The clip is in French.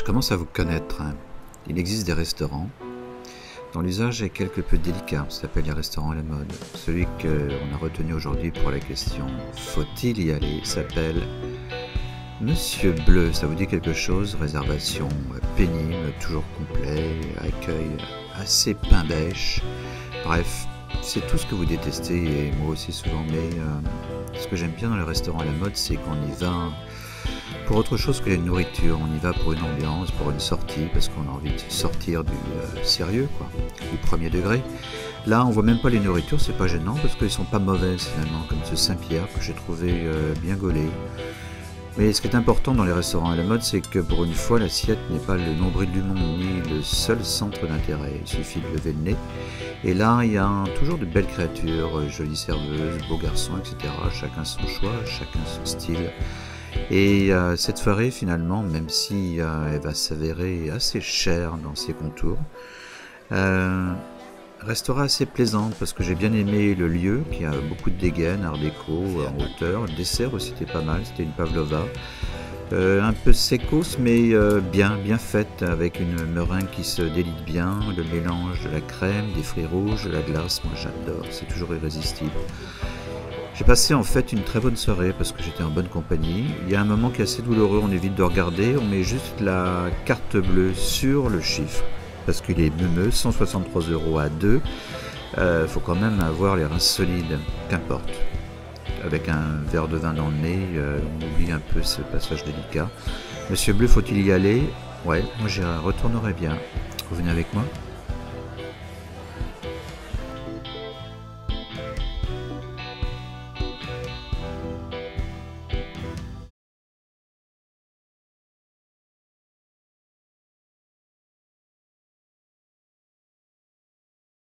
Je commence à vous connaître. Il existe des restaurants dont l'usage est quelque peu délicat. Ça s'appelle les restaurants à la mode. Celui qu'on a retenu aujourd'hui pour la question « Faut-il y aller ?» s'appelle Monsieur Bleu. Ça vous dit quelque chose? Réservation pénible, toujours complet, accueil assez pain bêche. Bref, c'est tout ce que vous détestez et moi aussi souvent. Mais ce que j'aime bien dans les restaurants à la mode, c'est qu'on y va pour autre chose que la nourriture. On y va pour une ambiance, pour une sortie, parce qu'on a envie de sortir du sérieux, quoi, du premier degré. Là, on voit même pas les nourritures, c'est pas gênant, parce qu'elles sont pas mauvaises finalement, comme ce Saint-Pierre que j'ai trouvé bien gaulé. Mais ce qui est important dans les restaurants à la mode, c'est que pour une fois, l'assiette n'est pas le nombril du monde, ni le seul centre d'intérêt. Il suffit de lever le nez. Et là, il y a toujours de belles créatures, jolies serveuses, beaux garçons, etc. Chacun son choix, chacun son style. Et cette soirée, finalement, même si elle va s'avérer assez chère dans ses contours, restera assez plaisante parce que j'ai bien aimé le lieu qui a beaucoup de dégaine, art déco, en hauteur. Le dessert aussi était pas mal, c'était une pavlova. Un peu sécos mais bien faite, avec une meringue qui se délite bien, le mélange de la crème, des fruits rouges, de la glace, moi j'adore, c'est toujours irrésistible. J'ai passé en fait une très bonne soirée parce que j'étais en bonne compagnie. Il y a un moment qui est assez douloureux, on évite de regarder, on met juste la carte bleue sur le chiffre parce qu'il est meumeux, 163 € à 2. Faut quand même avoir les reins solides, qu'importe. Avec un verre de vin dans le nez, on oublie un peu ce passage délicat. Monsieur Bleu, faut-il y aller? Ouais, moi j'y retournerai bien. Vous venez avec moi?